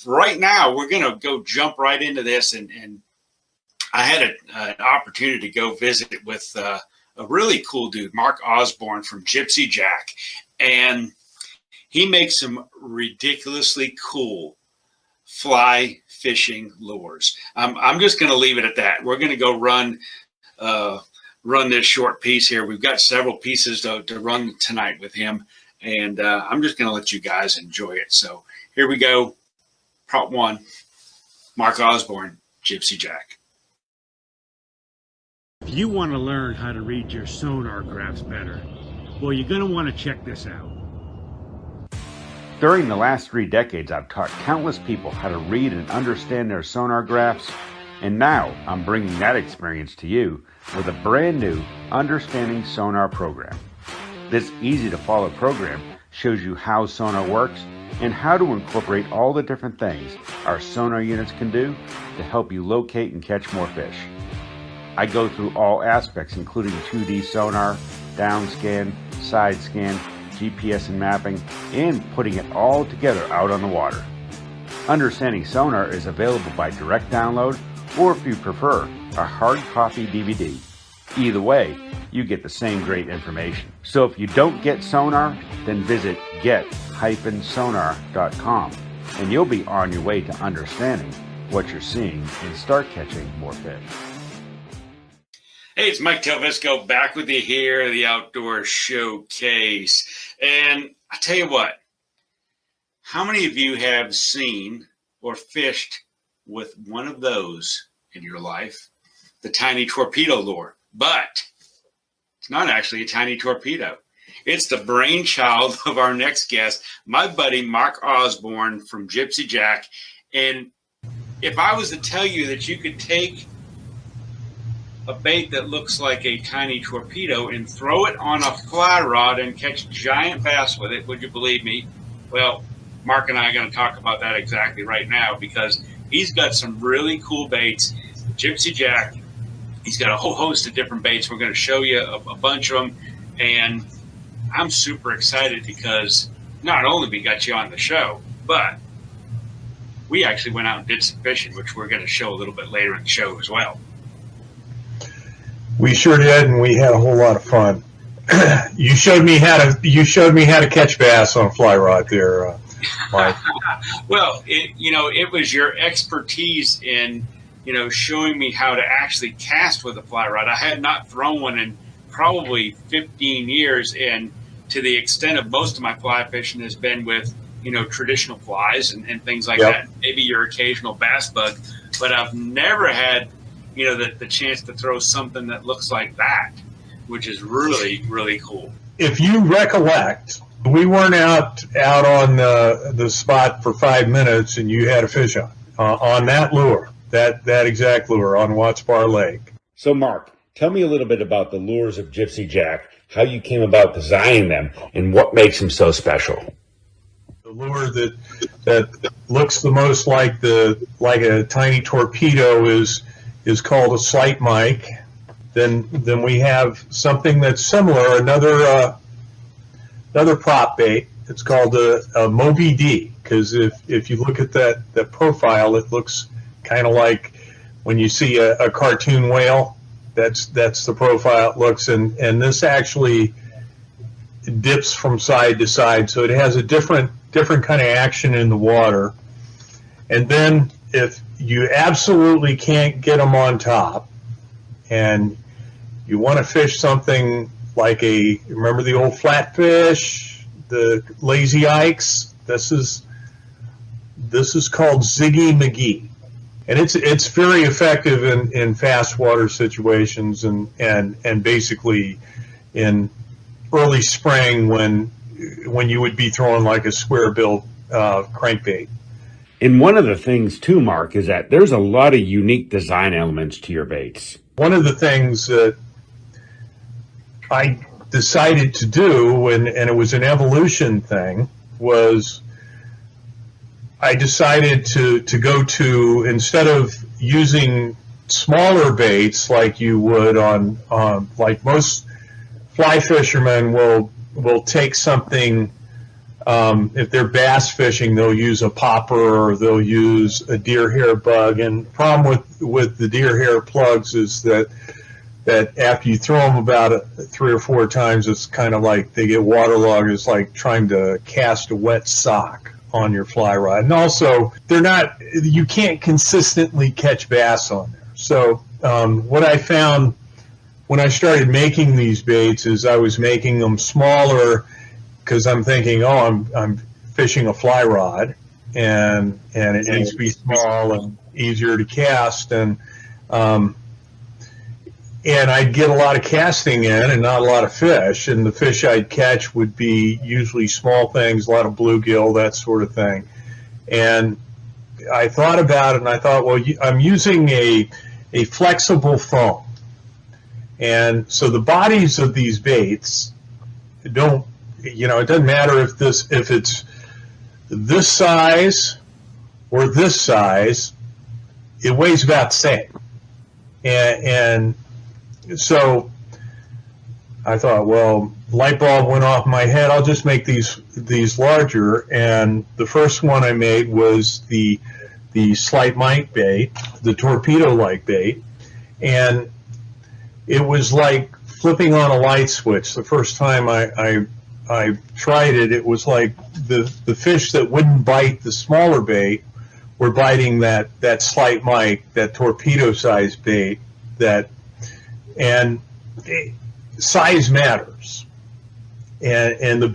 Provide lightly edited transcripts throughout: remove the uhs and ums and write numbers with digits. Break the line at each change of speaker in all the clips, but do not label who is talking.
right now, we're going to go jump right into this. And I had an opportunity to go visit with a really cool dude, Mark Osborne from Gypsy Jack. And he makes some ridiculously cool fly fishing lures. I'm just going to leave it at that. We're going to go run this short piece here. We've got several pieces to run tonight with him. And I'm just going to let you guys enjoy it. So here we go. Part 1, Mark Osborne, Gypsy Jack.
If you want to learn how to read your sonar graphs better, well, you're going to want to check this out.
During the last 3 decades, I've taught countless people how to read and understand their sonar graphs, and now I'm bringing that experience to you with a brand new Understanding Sonar program. This easy-to-follow program shows you how sonar works and how to incorporate all the different things our sonar units can do to help you locate and catch more fish. I go through all aspects, including 2D sonar, down scan, side scan, GPS and mapping, and putting it all together out on the water. Understanding Sonar is available by direct download, or if you prefer, a hard copy DVD. Either way, you get the same great information. So if you don't get sonar, then visit get-sonar.com and you'll be on your way to understanding what you're seeing and start catching more fish.
Hey, it's Mike DelVisco back with you here at the Outdoor Showcase. And I tell you what, how many of you have seen or fished with one of those in your life? The tiny torpedo lure. But it's not actually a tiny torpedo. It's the brainchild of our next guest, my buddy Mark Osborne from Gypsy Jack. And if I was to tell you that you could take a bait that looks like a tiny torpedo and throw it on a fly rod and catch giant bass with it, would you believe me? Well, Mark and I are going to talk about that exactly right now, because he's got some really cool baits. Gypsy Jack, he's got a whole host of different baits. We're going to show you a bunch of them. And I'm super excited because not only we got you on the show, but we actually went out and did some fishing, which we're going to show a little bit later in the show as well.
We sure did, and we had a whole lot of fun. You showed me how to catch bass on a fly rod there, Mike.
Well, it was your expertise in, showing me how to actually cast with a fly rod. I had not thrown one in probably 15 years, and to the extent of most of my fly fishing has been with, traditional flies and things like that. Maybe your occasional bass bug, but I've never had the chance to throw something that looks like that, which is really, really cool.
If you recollect, we weren't out on the spot for 5 minutes, and you had a fish on that lure, that exact lure on Watts Bar Lake.
So Mark, tell me a little bit about the lures of Gypsy Jack, how you came about designing them, and what makes them so special.
The lure that looks the most like a tiny torpedo is called a slight Mike. Then we have something that's similar, another prop bait. It's called a Moby D, because if you look at that profile, it looks kind of like when you see a cartoon whale. That's the profile it looks, and this actually dips from side to side, so it has a different kind of action in the water. And then if you absolutely can't get them on top, and you want to fish something like remember the old flatfish, the lazy ikes? This is called Ziggy McGee, and it's very effective in fast water situations and basically in early spring when you would be throwing like a square-billed crankbait.
And one of the things too, Mark, is that there's a lot of unique design elements to your baits.
One of the things that I decided to do, and it was an evolution thing, was I decided to go to, instead of using smaller baits like you would on like most fly fishermen will take something If they're bass fishing, they'll use a popper or they'll use a deer hair bug. And the problem with the deer hair plugs is that after you throw them about 3 or 4 times, it's kind of like they get waterlogged. It's like trying to cast a wet sock on your fly rod. And also, you can't consistently catch bass on there. So what I found when I started making these baits is I was making them smaller, because I'm thinking, oh, I'm fishing a fly rod, and it needs to be small and easier to cast, and I'd get a lot of casting in and not a lot of fish, and the fish I'd catch would be usually small things, a lot of bluegill, that sort of thing. And I thought about it, and I thought, well, I'm using a flexible foam, and so the bodies of these baits don't. It doesn't matter if it's this size or this size, it weighs about the same. And so I thought, well, light bulb went off in my head. I'll just make these larger. And the first one I made was the slight mite bait, the torpedo-like bait. And it was like flipping on a light switch. The first time I tried it, it was like the fish that wouldn't bite the smaller bait were biting that slight mite, that torpedo-sized bait. Size matters, and the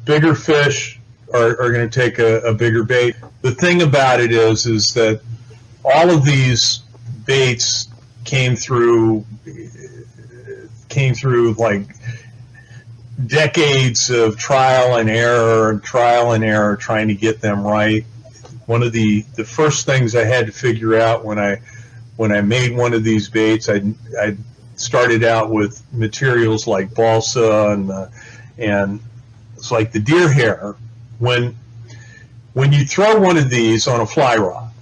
bigger fish are going to take a bigger bait. The thing about it is that all of these baits came through like decades of trial and error trying to get them right. One of the first things I had to figure out when I made one of these baits, I started out with materials like balsa and it's like the deer hair. When you throw one of these on a fly rod,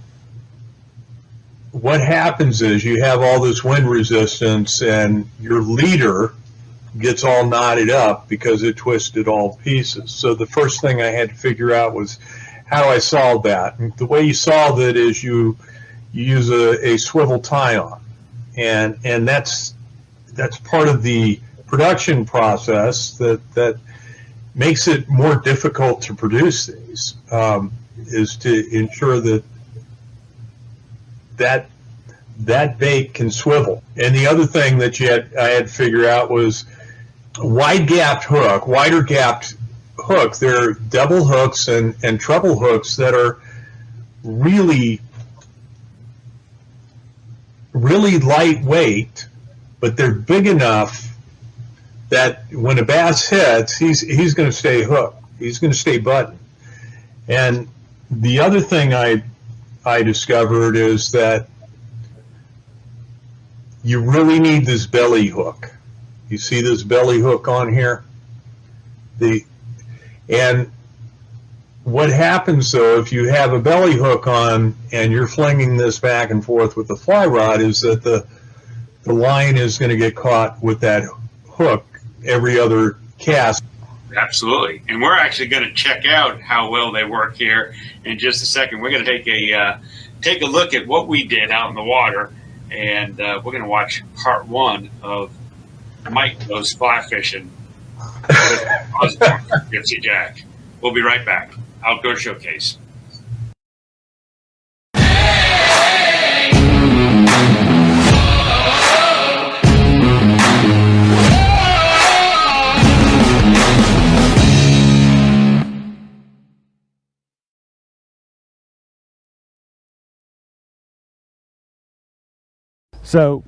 what happens is you have all this wind resistance and your leader gets all knotted up because it twisted all to pieces. So the first thing I had to figure out was how do I solve that? And the way you solve it is you use a swivel tie-on, and that's part of the production process that makes it more difficult to produce these, is to ensure that bait can swivel. And the other thing that I had to figure out was wider gapped hook. There are double hooks and treble hooks that are really, really lightweight, but they're big enough that when a bass hits, he's going to stay hooked. He's going to stay buttoned. And the other thing I discovered is that you really need this belly hook. You see this belly hook on here? And what happens though, if you have a belly hook on and you're flinging this back and forth with the fly rod, is that the line is going to get caught with that hook every other cast.
Absolutely. And we're actually going to check out how well they work here in just a second. We're going to take a look at what we did out in the water, and we're going to watch part 1 of Mike goes fly fishing with Gypsy Jack. We'll be right back. Outdoor Showcase.
So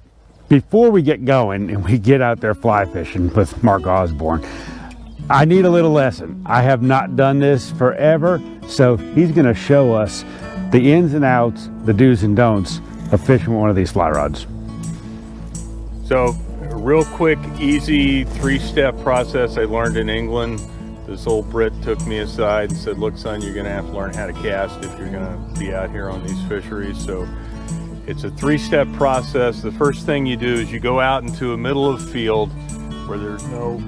before we get going and we get out there fly fishing with Mark Osborne, I need a little lesson. I have not done this forever, so he's going to show us the ins and outs, the do's and don'ts of fishing with one of these fly rods.
So a real quick, easy 3-step process I learned in England. This old Brit took me aside and said, look son, you're going to have to learn how to cast if you're going to be out here on these fisheries. So it's a 3-step process. The first thing you do is you go out into a middle of field where there's no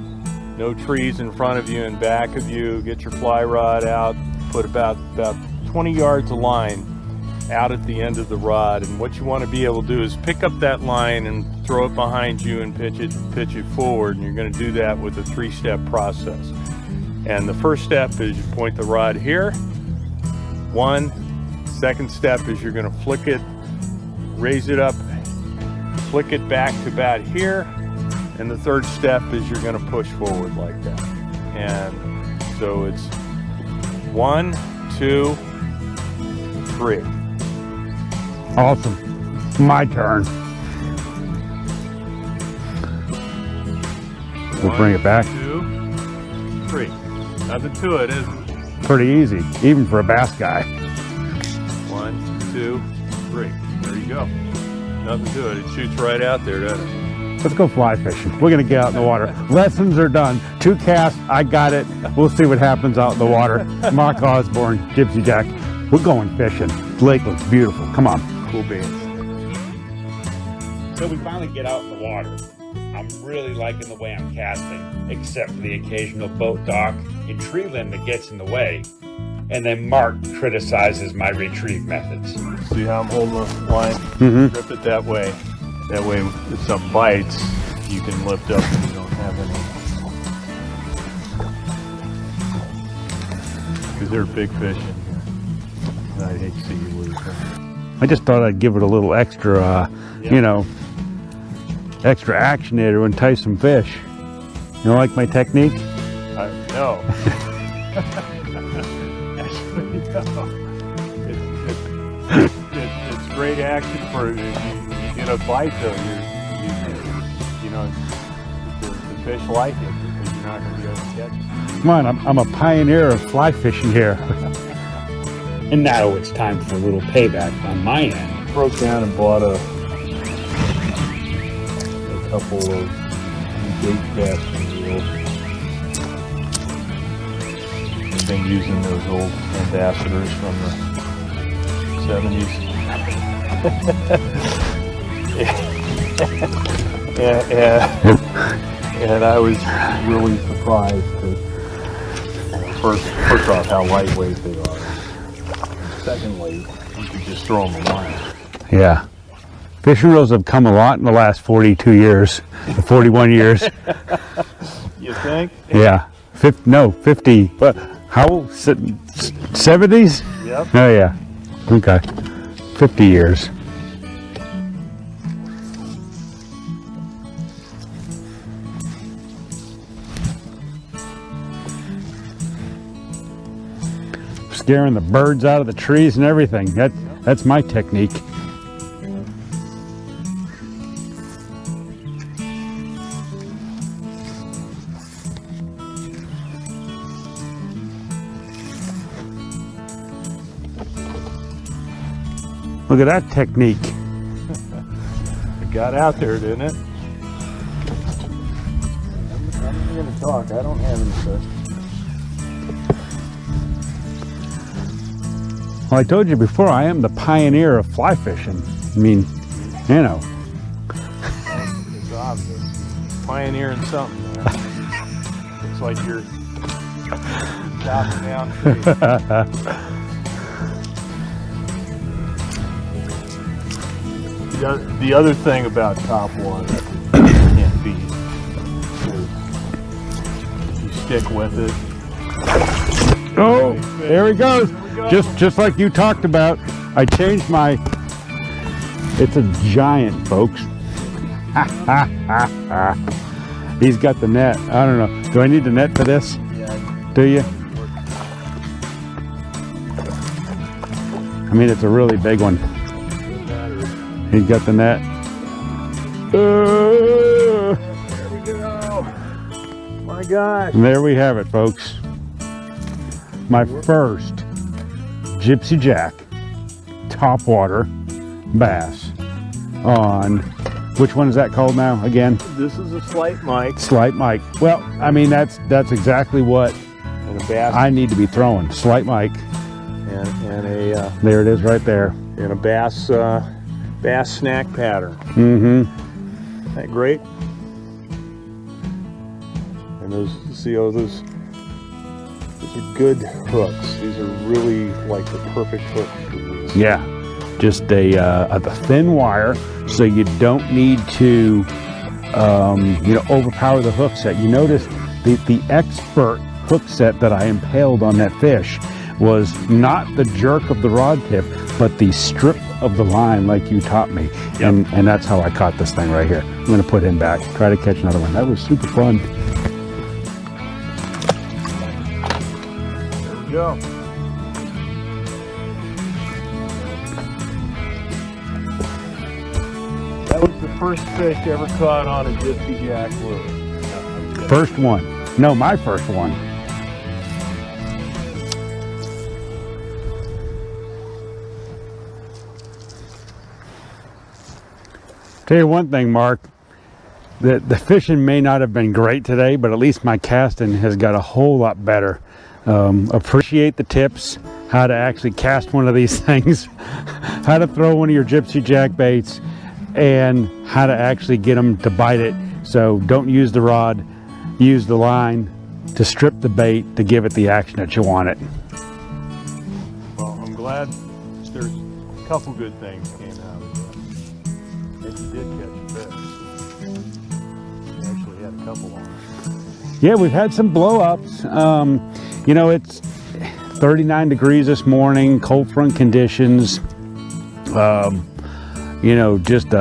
no trees in front of you and back of you. Get your fly rod out, put about 20 yards of line out at the end of the rod, and what you want to be able to do is pick up that line and throw it behind you and pitch it forward, and you're going to do that with a 3-step process. And the first step is you point the rod here. Second step is you're going to flick it, raise it up, flick it back to about here, and the third step is you're going to push forward like that. And so it's 1, 2, 3.
Awesome. My turn. We'll bring it back.
2, 3. Nothing to it, is it?
Pretty easy, even for a bass guy.
1, 2, 3. There you go. Nothing to it. It shoots right out there, doesn't it?
Let's go fly fishing. We're gonna get out in the water. Lessons are done. 2 casts, I got it. We'll see what happens out in the water. Mark Osborne, Gypsy Jack. We're going fishing. The lake looks beautiful. Come on.
Cool beans.
So we finally get out in the water. I'm really liking the way I'm casting, except for the occasional boat dock and tree limb that gets in the way. And then Mark criticizes my retrieve methods.
See how I'm holding the line?
Mm-hmm.
Grip it that way. That way, if something bites, you can lift up and you don't have any. Because they're big fish in here. And I'd hate to see you lose them.
I just thought I'd give it a little extra, extra action there to entice some fish. You don't like my technique?
No. Actually, no. It's great action for you get a bite though. The fish like it because you're not going to be able to catch it.
Come on, I'm a pioneer of fly fishing here. And now it's time for a little payback on my end.
Broke down and bought a couple of bait casting reels. I've been using those old ambassadors from the 70s. and I was really surprised to first off how lightweight they are. Secondly, you can just throw them a line.
Yeah. Fishing reels have come a lot in the last 42 years, 41 years.
You think?
Yeah. 50, but how old? 70s?
Yep.
Oh yeah. Okay. 50 years. Scaring the birds out of the trees and everything. That's my technique. Look at that technique.
It got out there, didn't it? I'm going to talk. I don't have any fish.
Well, I told you before, I am the pioneer of fly fishing. I mean, you know.
It's obvious. Pioneering something, man. Looks like you're chopping down trees. The other thing about top water that you can't beat is you stick with it.
Oh, there he goes. Just like you talked about. I changed my. It's a giant, folks. He's got the net. I don't know. Do I need the net for this?
Yeah.
Do you? I mean, it's a really big one. He's got the net.
There we go. My gosh.
And there we have it, folks. My first Gypsy Jack topwater bass on, which one is that called now again?
This is a slight mic.
Slight mic. Well, I mean, that's exactly what
And a bass.
I need to be throwing. Slight mic.
And a
There it is right there.
and a bass snack pattern.
Mm-hmm.
Isn't that great? And And those, see, oh, those are good hooks. These are really like the perfect hook for these.
Yeah, just a thin wire, so you don't need to overpower the hook set. You notice the expert hook set that I impaled on that fish was not the jerk of the rod tip, but the strip of the line like you taught me.
Yep.
And that's how I caught this thing right here. I'm gonna put him back, try to catch another one. That was super fun.
There we go. That was the first fish ever caught on a Gypsy Jack Lure.
First one. No, my first one. Tell you one thing, Mark, the fishing may not have been great today, but at least my casting has got a whole lot better. Appreciate the tips, how to actually cast one of these things, how to throw one of your Gypsy Jack baits, and how to actually get them to bite it. So don't use the rod, use the line to strip the bait to give it the action that you want it.
Well, I'm glad there's a couple good things came out of this. And you did catch a fish. You actually had a couple on it.
Yeah, we've had some blow-ups. It's 39 degrees this morning, cold front conditions. Just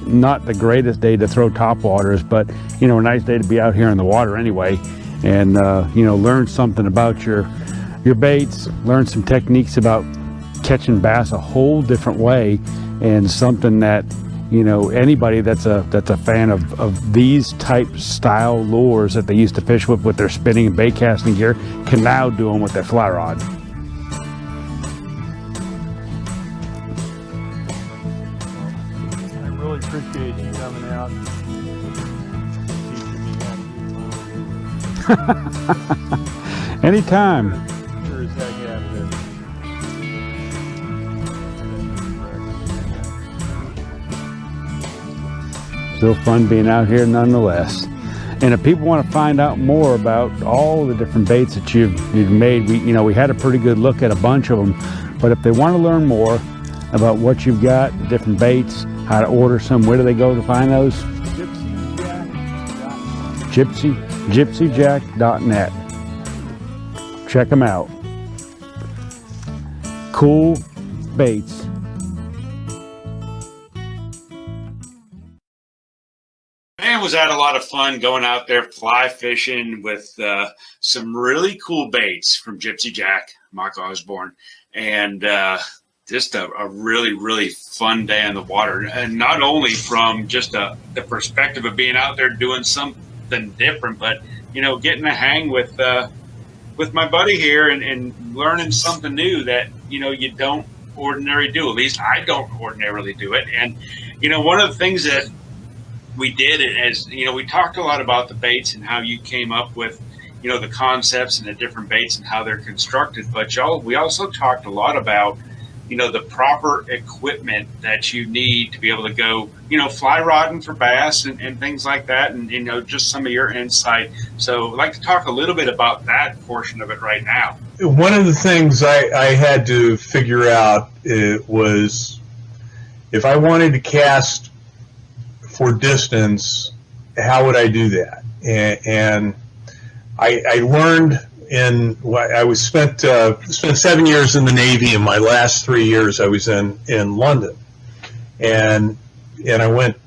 not the greatest day to throw topwaters, but a nice day to be out here in the water anyway, and learn something about your baits, learn some techniques about catching bass a whole different way, and something that anybody that's a fan of these type style lures that they used to fish with their spinning and bait casting gear can now do them with their fly rod.
I really appreciate you coming out and teaching me how to do lures.
Anytime.
Sure as heck out of it.
Still fun being out here nonetheless. And if people want to find out more about all the different baits that you've made, we had a pretty good look at a bunch of them. But if they want to learn more about what you've got, the different baits, how to order some, where do they go to find those? GypsyJack.net. Check them out. Cool baits.
Man, was that a lot of fun going out there fly fishing with some really cool baits from Gypsy Jack, Mark Osborne, and just a really, really fun day on the water. And not only from just the perspective of being out there doing something different, but, getting a hang with my buddy here and learning something new that, you don't ordinarily do. At least I don't ordinarily do it. And, one of the things that we did as we talked a lot about the baits and how you came up with the concepts and the different baits and how they're constructed, but we also talked a lot about the proper equipment that you need to be able to go fly rodding for bass and things like that, and just some of your insight. So I'd like to talk a little bit about that portion of it right now.
One of the things I had to figure out was if I wanted to cast for distance, how would I do that? And I learned I spent 7 years in the Navy. In my last 3 years, I was in London, and I went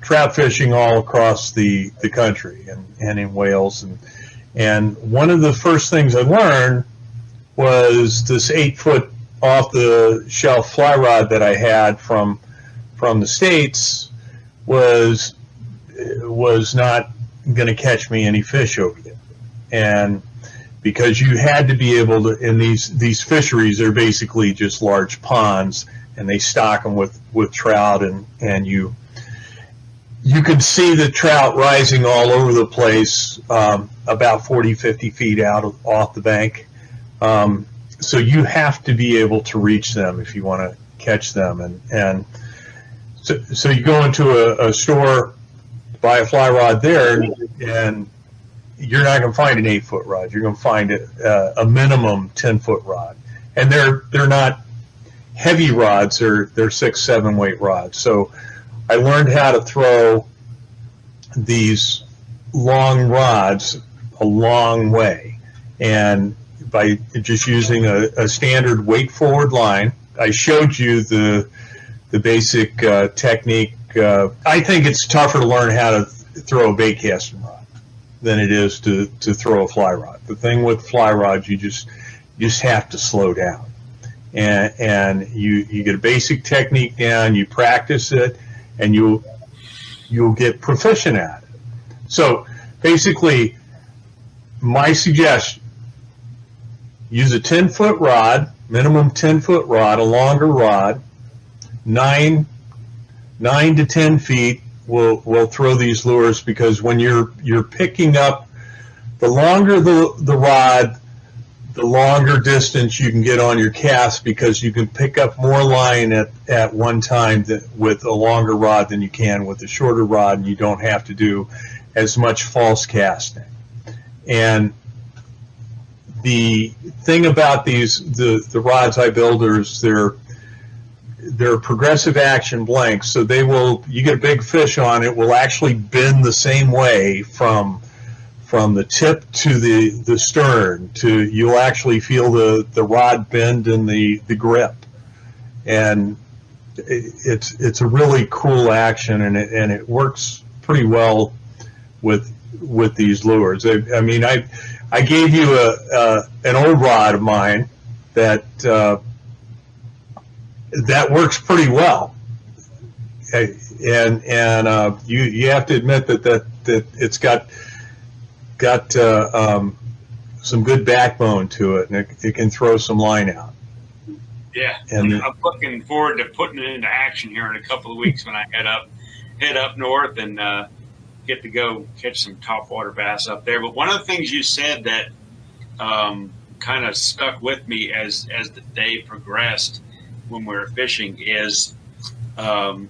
trout fishing all across the country and in Wales. And one of the first things I learned was this 8-foot off the shelf fly rod that I had from the States was not going to catch me any fish over there. And because you had to be able to, in these fisheries, they're basically just large ponds, and they stock them with trout, and you can see the trout rising all over the place, about 40-50 feet off the bank. So you have to be able to reach them if you want to catch them. And so you go into a store, buy a fly rod there, and you're not going to find an 8-foot rod. You're going to find a minimum 10-foot rod, and they're not heavy rods. They're 6-7 weight rods. So I learned how to throw these long rods a long way, and by just using a standard weight forward line. I showed you the basic technique. I think it's tougher to learn how to throw a bait casting rod than it is to throw a fly rod. The thing with fly rods, you just have to slow down, and you get a basic technique down. You practice it, and you'll get proficient at it. So basically, my suggestion: use a 10-foot rod, minimum 10-foot rod, a longer rod, 9 to 10 feet. Will throw these lures, because when you're picking up, the longer the rod, the longer distance you can get on your cast, because you can pick up more line at one time with a longer rod than you can with a shorter rod, and you don't have to do as much false casting. And the thing about the rods I build is they're progressive action blanks, so you get a big fish on it, will actually bend the same way from the tip to the stern. You'll actually feel the rod bend in the grip, and it's a really cool action, and it works pretty well with these lures. I mean, I gave you an old rod of mine that works pretty well, and you have to admit that it's got some good backbone to it, and it can throw some line out.
Yeah,
and
I'm looking forward to putting it into action here in a couple of weeks when I head up north and get to go catch some topwater bass up there. But one of the things you said that kind of stuck with me as the day progressed when we were fishing is don't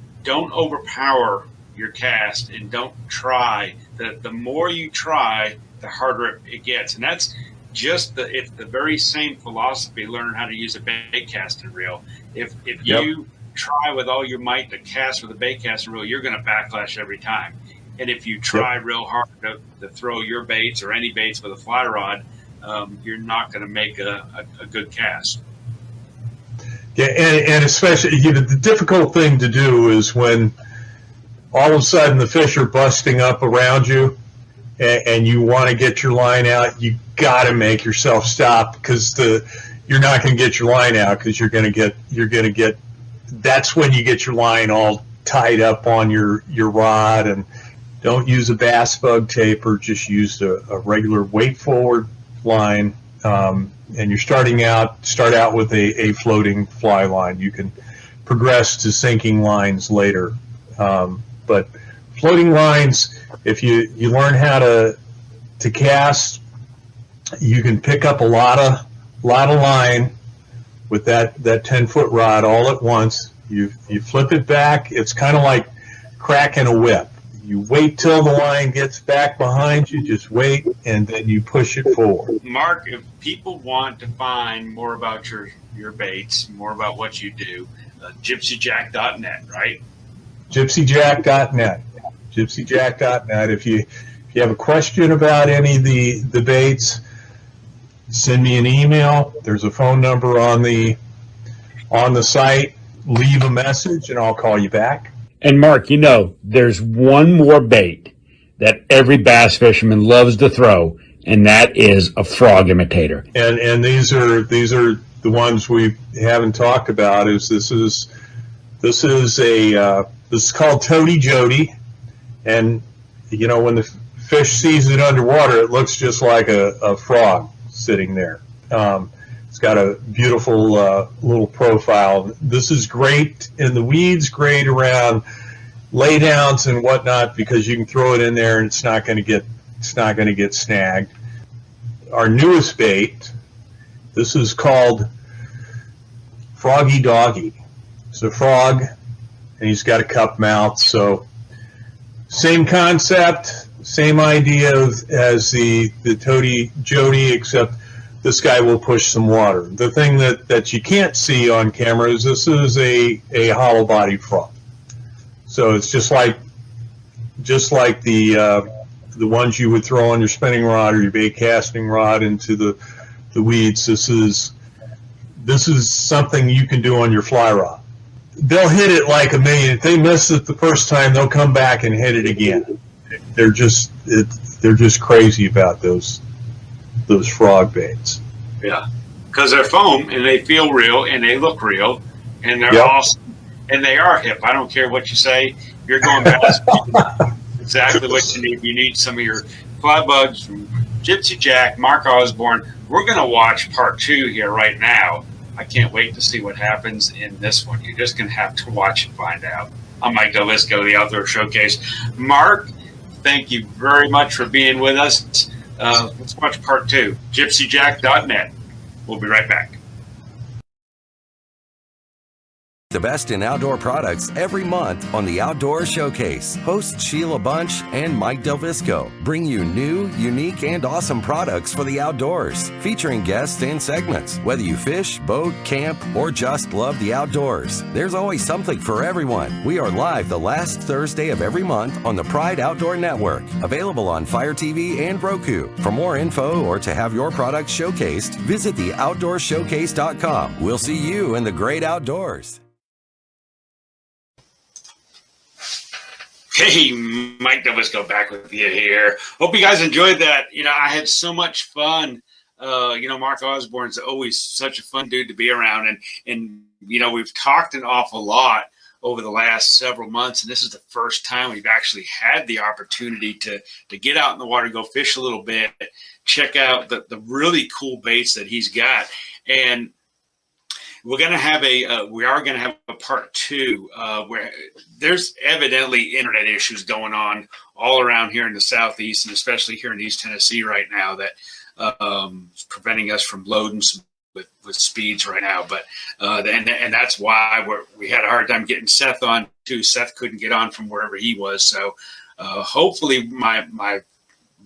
overpower your cast, and don't try. The more you try, the harder it gets, and that's just it's the very same philosophy learning how to use a bait casting reel. If you try with all your might to cast with a bait casting reel, you're going to backlash every time. And if you try real hard to throw your baits or any baits with a fly rod, you're not going to make a good cast.
Yeah, and especially, the difficult thing to do is when all of a sudden the fish are busting up around you, and you want to get your line out. You got to make yourself stop, because you're not going to get your line out, because you're going to get. That's when you get your line all tied up on your rod. And don't use a bass bug taper. Just use a regular weight forward line. And you're start out with a floating fly line. You can progress to sinking lines later, but floating lines, if you learn how to cast, you can pick up a lot of line with that 10-foot rod all at once. You flip it back. It's kind of like cracking a whip. You wait till the line gets back behind you, just wait, and then you push it forward.
Mark, if people want to find more about your baits, more about what you do, gypsyjack.net, right?
Gypsyjack.net. Gypsyjack.net. If you have a question about any of the baits, send me an email. There's a phone number on the site. Leave a message, and I'll call you back.
And Mark, there's one more bait that every bass fisherman loves to throw, and that is a frog imitator.
And these are the ones we haven't talked about. This is called Toady Jody, and when the fish sees it underwater, it looks just like a frog sitting there. It's got a beautiful little profile. This is great in the weeds, great around laydowns and whatnot, because you can throw it in there and it's not going to get snagged. Our newest bait, this is called Froggy Doggy. It's a frog, and he's got a cup mouth. So same concept, Same idea as the Toady Jody, except this guy will push some water. The thing that you can't see on camera is this is a hollow body frog. So it's just like the ones you would throw on your spinning rod or your bait casting rod into the weeds. This is something you can do on your fly rod. They'll hit it like a million. If they miss it the first time, they'll come back and hit it again. They're just crazy about those frog baits.
Yeah, because they're foam and they feel real and they look real and they're awesome and they are hip. I don't care what you say. You're going back exactly what you need. You need some of your fly bugs from Gypsy Jack, Mark Osborne. We're going to watch part 2 here right now. I can't wait to see what happens in this one. You're just going to have to watch and find out. I'm Mike DelVisco, the Outdoor Showcase. Mark, thank you very much for being with us. Let's watch part 2. GypsyJack.net. We'll be right back.
The best in outdoor products every month on the Outdoor Showcase. Hosts Sheila Bunch and Mike DelVisco bring you new, unique, and awesome products for the outdoors, featuring guests and segments. Whether you fish, boat, camp, or just love the outdoors, there's always something for everyone. We are live the last Thursday of every month on the Pride Outdoor Network, available on Fire TV and Roku. For more info or to have your products showcased, visit theoutdoorshowcase.com. We'll see you in the great outdoors.
Hey, Mike DelVisco back with you here. Hope you guys enjoyed that. I had so much fun. Mark Osborne's always such a fun dude to be around. And we've talked an awful lot over the last several months. And this is the first time we've actually had the opportunity to get out in the water, go fish a little bit, check out the really cool baits that he's got. And we are going to have a part 2 where there's evidently internet issues going on all around here in the Southeast, and especially here in East Tennessee right now that is preventing us from loading with speeds right now. But and that's why we had a hard time getting Seth on too. Seth couldn't get on from wherever he was. So hopefully my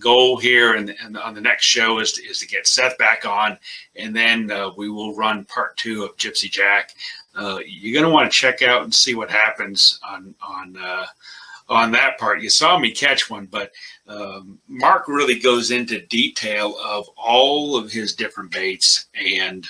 goal here and on the next show is to get Seth back on, and then we will run part 2 of Gypsy Jack. You're going to want to check out and see what happens on that part. You saw me catch one, but Mark really goes into detail of all of his different baits and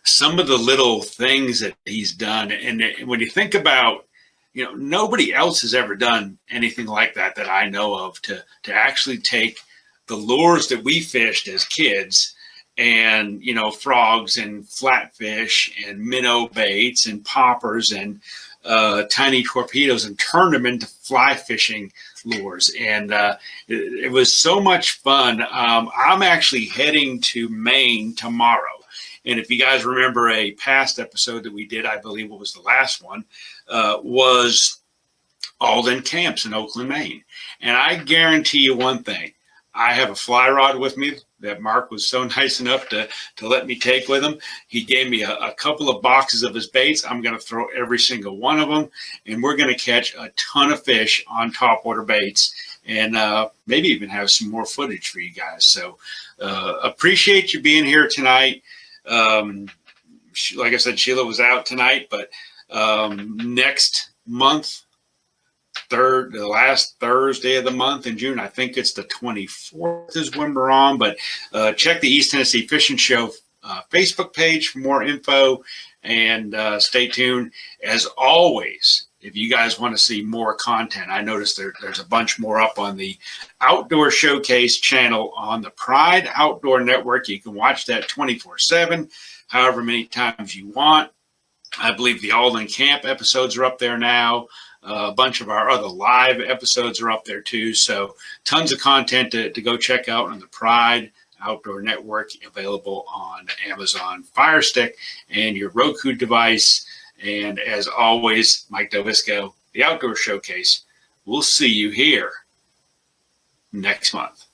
some of the little things that he's done. And when you think about, nobody else has ever done anything like that I know of, to actually take the lures that we fished as kids and, frogs and flatfish and minnow baits and poppers and tiny torpedoes and turn them into fly fishing lures. And it was so much fun. I'm actually heading to Maine tomorrow. And if you guys remember a past episode that we did, I believe it was the last one, was Alden Camps in Oakland, Maine. And I guarantee you one thing. I have a fly rod with me that Mark was so nice enough to let me take with him. He gave me a couple of boxes of his baits. I'm going to throw every single one of them, and we're going to catch a ton of fish on topwater baits and maybe even have some more footage for you guys. So appreciate you being here tonight. Like I said, Sheila was out tonight, but next month, the last Thursday of the month in June, I think it's the 24th is when we're on, but check the East Tennessee Fishing Show Facebook page for more info, and stay tuned. As always, if you guys want to see more content, I noticed there's a bunch more up on the Outdoor Showcase channel on the Pride Outdoor Network. You can watch that 24/7, however many times you want. I believe the Alden Camp episodes are up there now. A bunch of our other live episodes are up there too. So tons of content to go check out on the Pride Outdoor Network, available on Amazon Fire Stick and your Roku device. And as always, Mike DelVisco, the Outdoor Showcase. We'll see you here next month.